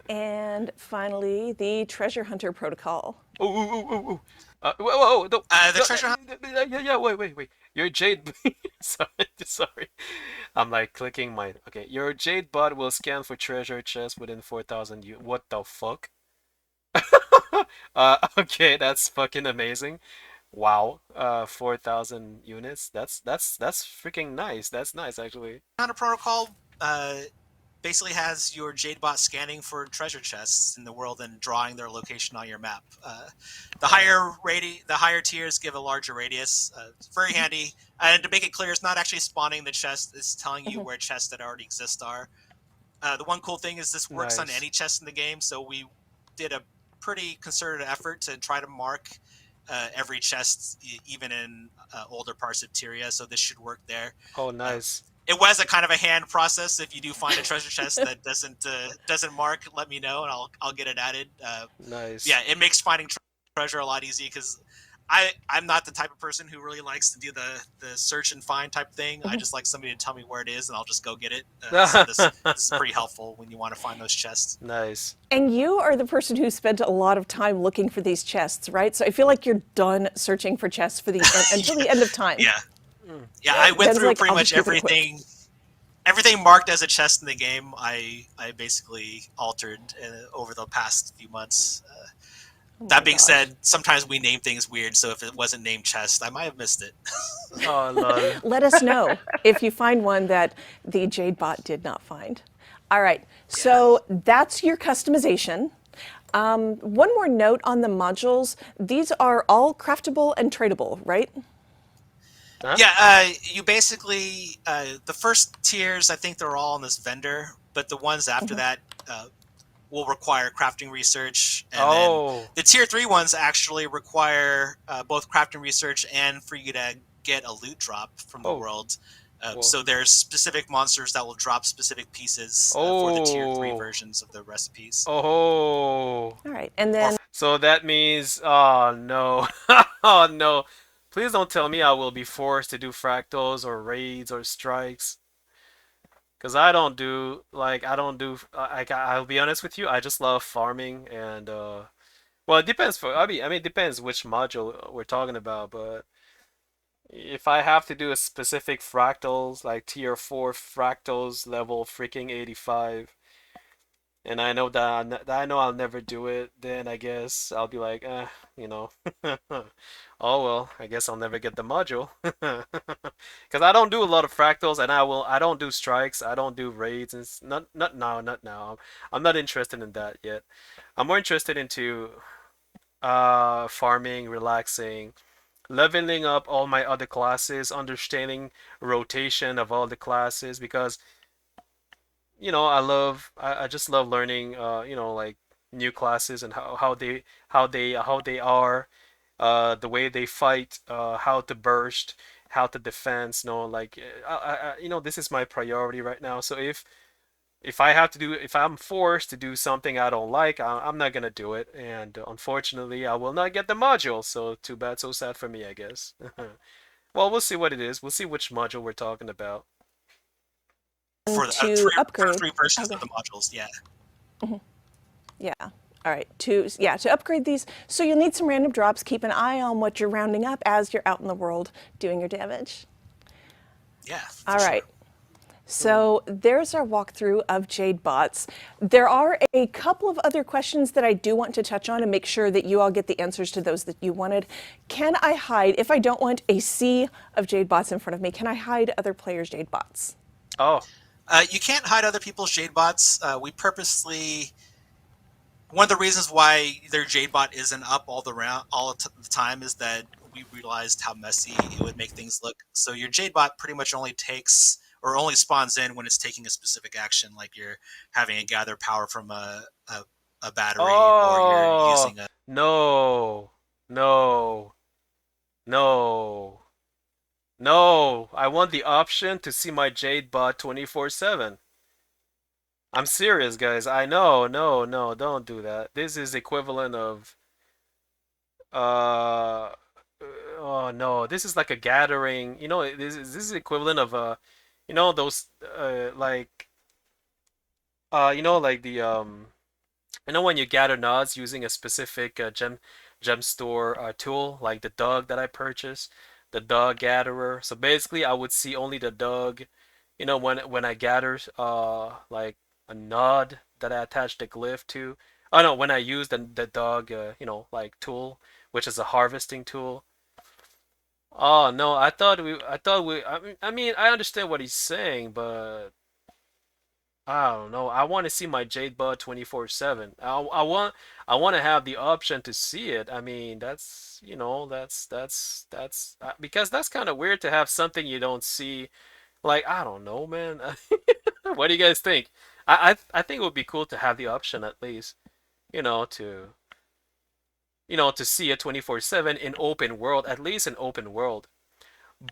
And finally, the Treasure Hunter Protocol. Oh, oh, oh, oh, oh. Whoa, no, The treasure hunt. yeah, wait. Your Jade, sorry, sorry. I'm like clicking my. Okay, your Jade bot will scan for treasure chests within 4,000 U. What the fuck? Okay, that's fucking amazing. Wow. 4,000 units. That's freaking nice. That's nice actually. Hunter Protocol basically has your Jadebot scanning for treasure chests in the world and drawing their location on your map. The higher tiers give a larger radius. It's very handy. And to make it clear, it's not actually spawning the chest; it's telling you where chests that already exist are. The one cool thing is this works on Nice. any chest in the game, so we did a pretty concerted effort to try to mark every chest, even in older parts of Tyria. So this should work there. Oh, nice. It was a kind of a hand process. If you do find a treasure chest that doesn't mark, let me know and I'll get it added. Nice. Yeah, it makes finding treasure a lot easier because I'm not the type of person who really likes to do the search and find type thing. I just like somebody to tell me where it is and I'll just go get it. So this is pretty helpful when you want to find those chests. Nice. And you are the person who spent a lot of time looking for these chests, right? So I feel like you're done searching for chests for the until the end of time. Yeah. Yeah, I went Ben's through like, pretty I'll much just keep it quick. everything marked as a chest in the game. I basically altered over the past few months. Oh That my being gosh. said, sometimes we name things weird, so if it wasn't named chest, I might have missed it. Oh lol. Let us know if you find one that the Jade bot did not find. All right, Yeah. so that's your customization. One more note on the modules. These are all craftable and tradable, right? Huh? Yeah, you basically the first tiers. I think they're all on this vendor, but the ones after that will require crafting research, and then Oh. the tier three ones actually require both crafting research and for you to get a loot drop from the Oh. world. Well. So there's specific monsters that will drop specific pieces for the tier three Oh. versions of the recipes. Oh. All right, and Or then So that means, oh no, oh no. Please don't tell me I will be forced to do fractals or raids or strikes. Cause I don't do I don't do like I'll be honest with you, I just love farming and well it depends for I mean it depends which module we're talking about, but if I have to do a specific fractals like tier 4 fractals level freaking 85 and I know that I know I'll never do it, then I guess I'll be like, you know, oh well, I guess I'll never get the module, because I don't do a lot of fractals, and I don't do strikes, I don't do raids, and not now, not now. I'm not interested in that yet. I'm more interested into farming, relaxing, leveling up all my other classes, understanding rotation of all the classes because I just love learning like new classes and how they are the way they fight, how to burst, how to defense, this is my priority right now. So if I'm forced to do something I don't like, I'm not gonna do it, and unfortunately I will not get the module, so too bad, so sad for me, I guess. Well, we'll see what it is, we'll see which module we're talking about. for the to upgrade. three versions Oh, go of the ahead. modules. Yeah. Yeah. All right. To upgrade these, so you'll need some random drops. Keep an eye on what you're rounding up as you're out in the world doing your damage. Yeah, for All sure. right. So there's our walkthrough of Jade bots. There are a couple of other questions that I do want to touch on and make sure that you all get the answers to those that you wanted. Can I hide, if I don't want a sea of Jade bots in front of me, can I hide other players' Jade bots? Oh. You can't hide other people's Jade bots. We purposely one of the reasons why their Jade bot isn't up all the time is that we realized how messy it would make things look. So your Jade bot pretty much only takes or only spawns in when it's taking a specific action, like you're having a gather power from a battery, or you're Oh, using a. no, no, no, no. I want the option to see my Jade bot 24/7. I'm serious, guys. I know, no, no, don't do that. This is equivalent of, uh, oh no, this is like a gathering. This is equivalent of, those, like when you gather nods using a specific gem store tool, like the dog that I purchased, the dog gatherer. So basically, I would see only the dog. When I gather like a nod that I attach the glyph to. Oh no, when I use the dog like tool, which is a harvesting tool. Oh no, I mean I understand what he's saying, but I don't know. I want to see my Jade Bud 24/7. I want to have the option to see it. I mean, that's because that's kind of weird to have something you don't see. Like, I don't know, man. What do you guys think? I think it would be cool to have the option at least, you know, to to see it 24/7 in open world, at least in open world.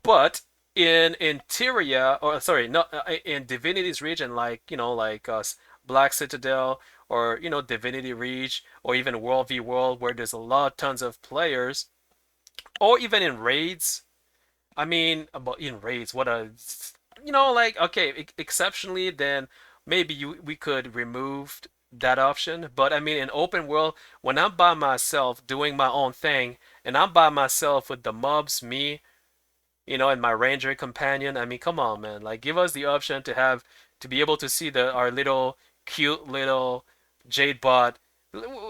But in Interior, or sorry, not in Divinity's region, like Black Citadel, or Divinity Reach, or even World v World, where there's a lot tons of players, or even in raids. I mean, about in raids, what a like okay, exceptionally, then maybe we could remove that option. But I mean, in open world, when I'm by myself doing my own thing, and I'm by myself with the mobs, me and my ranger companion. I mean, come on, man. Like, give us the option to be able to see our little cute little Jade bot.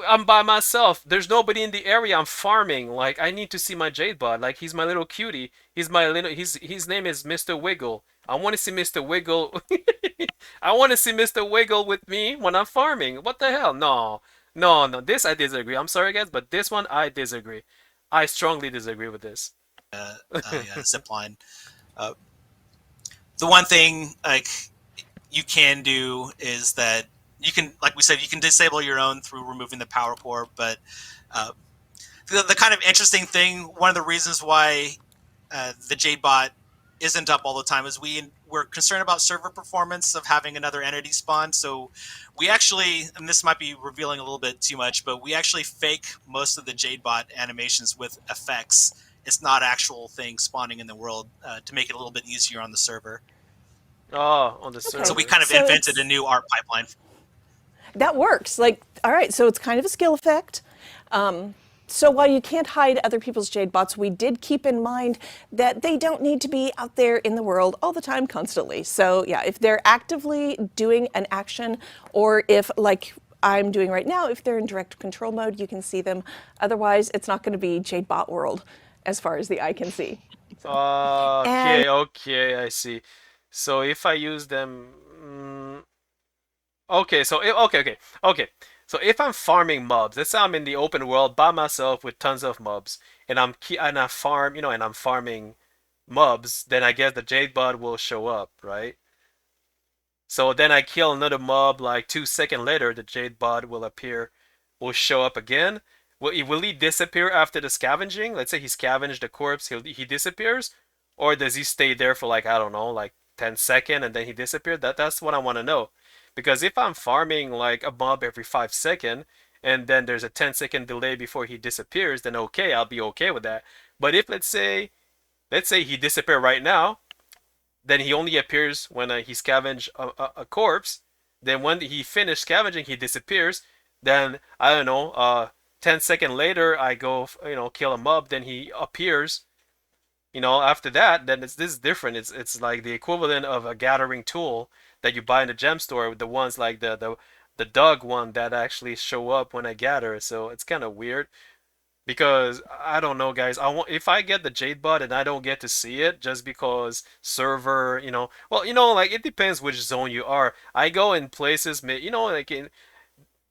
I'm by myself. There's nobody in the area. I'm farming. Like, I need to see my Jade bot. Like, he's my little cutie. His name is Mr. Wiggle. I want to see Mr. Wiggle. I want to see Mr. Wiggle with me when I'm farming. What the hell? No. No, no. This I disagree. I'm sorry guys, but this one I disagree. I strongly disagree with this. Yeah, zip line. Uh, the one thing like you can do is that you can, like we said, you can disable your own through removing the power core. But uh, the kind of interesting thing, one of the reasons why the JBot isn't up all the time is we're concerned about server performance of having another entity spawn. So we actually, and this might be revealing a little bit too much, but we actually fake most of the JBot animations with effects. It's not actual things spawning in the world to make it a little bit easier on the server. Oh, on the Okay. So we server. kind of So invented it's a new art pipeline. that works. Like, all right, so it's kind of a skill effect. So while you can't hide other people's Jade bots, we did keep in mind that they don't need to be out there in the world all the time, constantly. So yeah, if they're actively doing an action, or if, like I'm doing right now, if they're in direct control mode, you can see them. Otherwise, it's not going to be Jade bot world as far as the eye can see. And Okay, okay, I see. So if I use them, okay, okay. So if I'm farming mobs, let's say I'm in the open world by myself with tons of mobs, and I farm, and I'm farming mobs, then I guess the Jade bot will show up, right? So then I kill another mob, like 2 seconds later, the Jade bot will show up again. Will he disappear after the scavenging? Let's say he scavenged the corpse, he disappears, or does he stay there for like I don't know, like 10 seconds and then he disappeared? That's what I want to know. Because if I'm farming like a mob every 5 seconds and then there's a 10-second delay before he disappears, then okay, I'll be okay with that. But if let's say he disappeared right now, then he only appears when he scavenge a corpse. Then when he finished scavenging, he disappears. Then I don't know. 10 seconds later, I go kill a mob. Then he appears. After that, then this is different. It's like the equivalent of a gathering tool that you buy in the gem store. The ones like the dog one that actually show up when I gather. So it's kind of weird. Because I don't know, guys. If I get the Jade bot and I don't get to see it just because server, well, like it depends which zone you are. I go in places,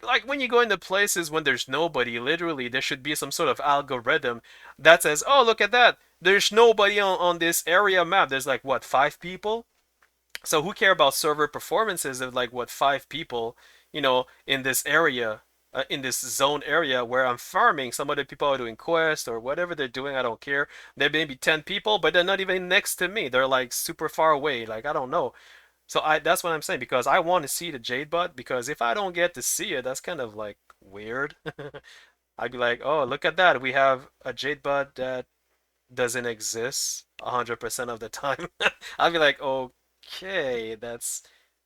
like when you go into places when there's nobody, literally there should be some sort of algorithm that says, "Oh, look at that. There's nobody on this area map. There's like what, 5 people?" So who care about server performances of like what, 5 people, in this area, in this zone area where I'm farming? Some other people are doing quests or whatever they're doing. I don't care. There may be 10 people, but they're not even next to me. They're like super far away. Like I don't know. So that's what I'm saying because I want to see the Jade bot because if I don't get to see it, that's kind of like weird. I'd be like, oh, look at that. We have a Jade bot that doesn't exist 100% of the time. I'll be like, okay, that's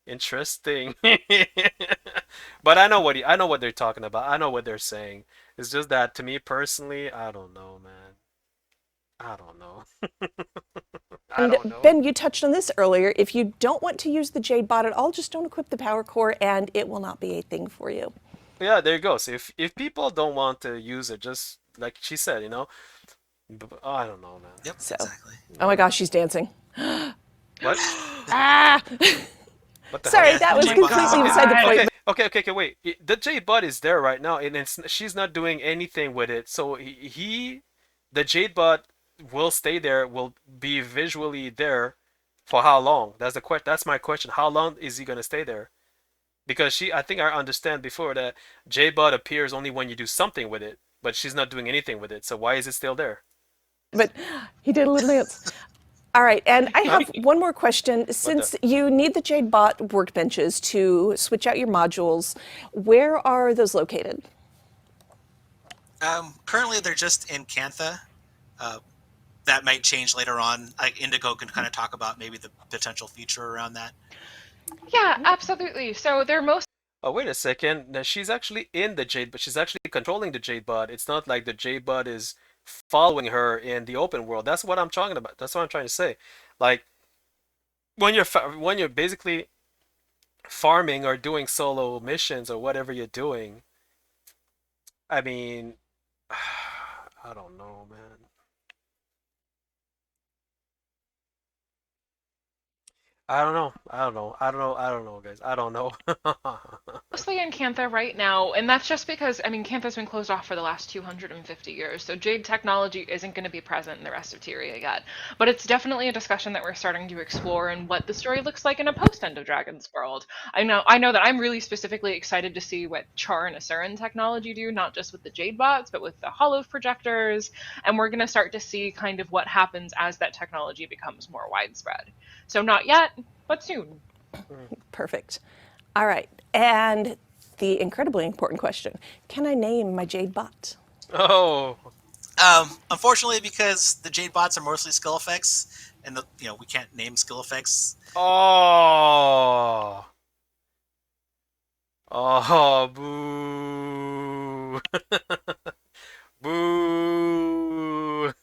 interesting. But I know what they're talking about. I know what they're saying. It's just that to me personally, I don't know, man. I don't know. I And don't know. Ben, you touched on this earlier. If you don't want to use the Jade bot at all, just don't equip the power core and it will not be a thing for you. Yeah, there you go. So if people don't want to use it, just like she said, I don't know, man. Yep, So, exactly. oh my gosh, she's dancing. What? Ah! What the hell? Sorry, Yeah, that the was Jade bot is completely good. beside the point. Okay, okay, okay, okay. Wait. The J bot is there right now, and she's not doing anything with it. So the Jade bot will stay there. Will be visually there for how long? That's the question. That's my question. How long is he gonna stay there? Because I think I understand before that J bot appears only when you do something with it, but she's not doing anything with it. So why is it still there? But he did a little dance. All right, and I Huh? have one more question. What the? Since you need the Jade bot workbenches to switch out your modules, where are those located? Currently, they're just in Cantha. Uh, that might change later on. Like Indigo can kind of talk about maybe the potential future around that. Yeah, absolutely. So they're most Oh, wait a second. Now, she's actually in the Jade, but she's actually controlling the Jade bot. It's not like the Jade bot is following her in the open world. That's what I'm talking about. That's what I'm trying to say. Like when you're basically farming or doing solo missions or whatever you're doing, I mean, I don't know, man. I don't know. I don't know. I don't know. I don't know, guys. I don't know. Mostly in Cantha right now, and that's just because, I mean, Cantha's been closed off for the last 250 years, so Jade technology isn't going to be present in the rest of Tyria yet. But it's definitely a discussion that we're starting to explore and what the story looks like in a post-End of Dragons world. I know that I'm really specifically excited to see what Char and Asuran technology do, not just with the Jade bots, but with the hollow projectors, and we're going to start to see kind of what happens as that technology becomes more widespread. So not yet, but soon. Perfect. All right. And the incredibly important question, can I name my Jade bot? Oh. Unfortunately, because the Jade bots are mostly skill effects, and we can't name skill effects. Oh. Oh, boo. Boo.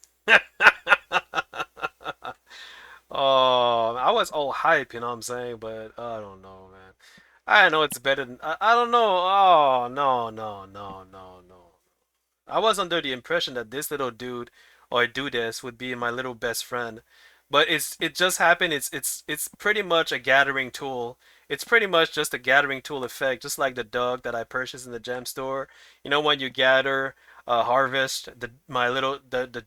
Oh, I was all hype, you know what I'm saying? But I don't know, man. I know it's better than I don't know. Oh, no, no, no, no, no. I was under the impression that this little dude or dudess would be my little best friend, but it just happened. It's pretty much a gathering tool. It's pretty much just a gathering tool effect, just like the dog that I purchased in the gem store. You know, when you gather, harvest, the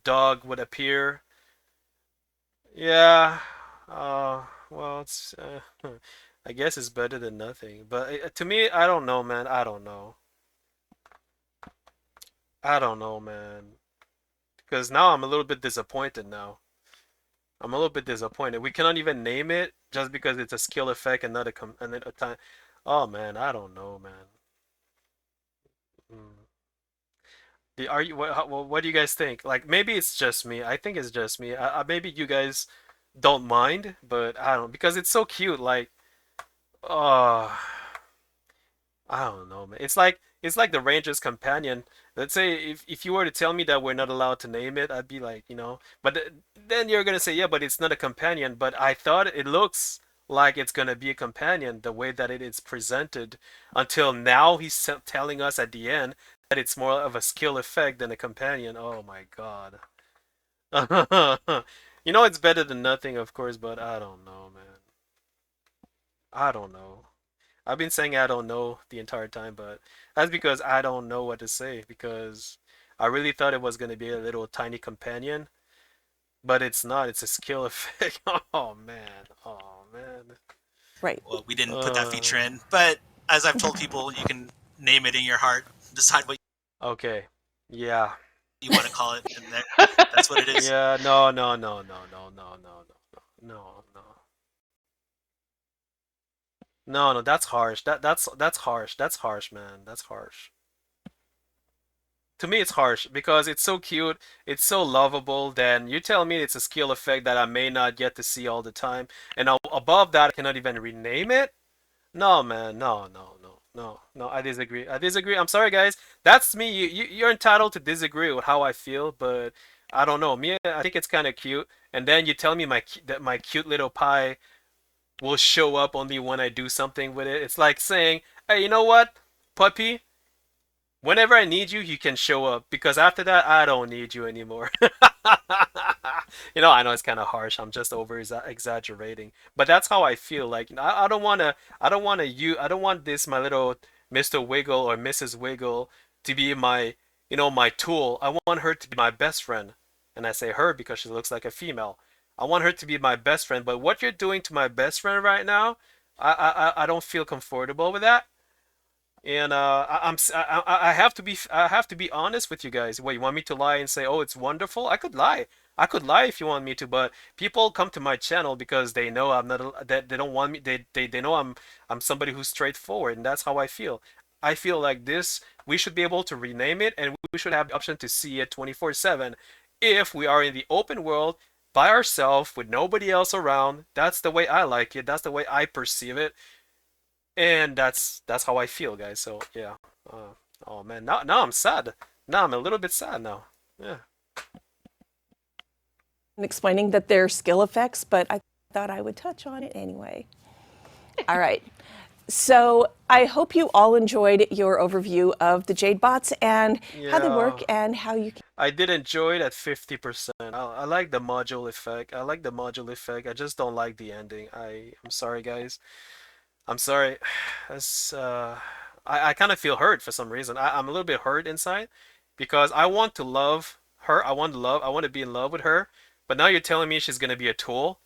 dog would appear. Yeah. Well, it's I guess it's better than nothing. But to me, I don't know, man. I don't know. I don't know, man. Because now I'm a little bit disappointed now. I'm a little bit disappointed. We cannot even name it just because it's a skill effect and not a time. Oh man, I don't know, man. Mm. Are you what do you guys think? Like maybe it's just me. I think it's just me. Maybe you guys don't mind, but I don't because it's so cute. Like, oh, I don't know, man. It's like the Ranger's companion. Let's say if you were to tell me that we're not allowed to name it, I'd be like, but then you're gonna say, yeah, but it's not a companion. But I thought it looks like it's gonna be a companion the way that it is presented. Until now, he's telling us at the end that it's more of a skill effect than a companion. Oh my God. It's better than nothing, of course, but I don't know, man. I don't know. I've been saying I don't know the entire time, but that's because I don't know what to say because I really thought it was going to be a little tiny companion, but it's not. It's a skill effect. Oh man. Oh man. Right. Well, we didn't put that feature Uh, in, but as I've told people, you can name it in your heart, decide what okay. Yeah. you want to call it, and that's what it is. Yeah. No, no, no, no, no, no, no, no, no, no. No, no, that's harsh. That's harsh. That's harsh, man. That's harsh. To me it's harsh because it's so cute, it's so lovable. Then you tell me it's a skill effect that I may not get to see all the time, and above that, I cannot even rename it. No, man, no, no, no, no, no. I disagree. I disagree. I'm sorry, guys. That's me. You're entitled to disagree with how I feel, but I don't know. Me, I think it's kind of cute. And then you tell me that my cute little pie will show up only when I do something with it. It's like saying, hey, you know what, puppy? Whenever I need you, you can show up because after that, I don't need you anymore. I know it's kind of harsh. I'm just over exaggerating, but that's how I feel. Like I don't wanna, I don't want this my little Mr. Wiggle or Mrs. Wiggle to be my tool. I want her to be my best friend, and I say her because she looks like a female. I want her to be my best friend, but what you're doing to my best friend right now, I don't feel comfortable with that. And I have to be honest with you guys. What, you want me to lie and say, "Oh, it's wonderful"? I could lie. I could lie if you want me to, but people come to my channel because they know I'm not that they don't want me. They know I'm somebody who's straightforward, and that's how I feel. I feel like this. We should be able to rename it, and we should have the option to see it 24/7. If we are in the open world by ourselves with nobody else around, that's the way I like it. That's the way I perceive it. And that's how I feel, guys. So yeah. Oh man, now I'm sad. Now I'm a little bit sad now. Yeah. explaining that they're skill effects, but I thought I would touch on it anyway. All right. So I hope you all enjoyed your overview of the Jade bots and how they work Yeah, and how you can. I did enjoy it at 50%. I like the module effect. I like the module effect. I just don't like the ending. I'm sorry, guys. I'm sorry. That's I kind of feel hurt for some reason. I'm a little bit hurt inside because I want to love her. I want to be in love with her. But now you're telling me she's gonna be a tool?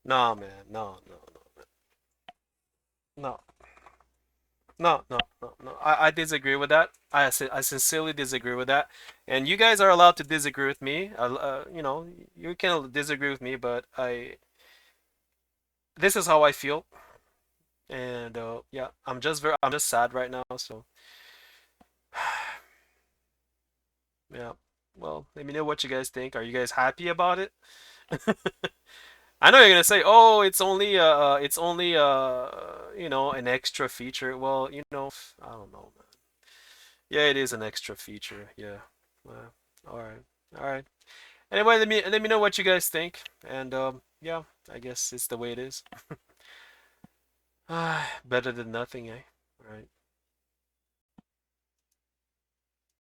No, man. No, no, no, no, no, no, no. I disagree with that. I sincerely disagree with that. And you guys are allowed to disagree with me. You know, you can disagree with me, but this is how I feel. And yeah, I'm just sad right now. So yeah. Well, let me know what you guys think. Are you guys happy about it? I know you're gonna say, "Oh, it's only you know, an extra feature." Well, you know, I don't know, man. Yeah, it is an extra feature. Yeah. All right, all right. Anyway, let me know what you guys think, and yeah, I guess it's the way it is. Better than nothing, eh? All right.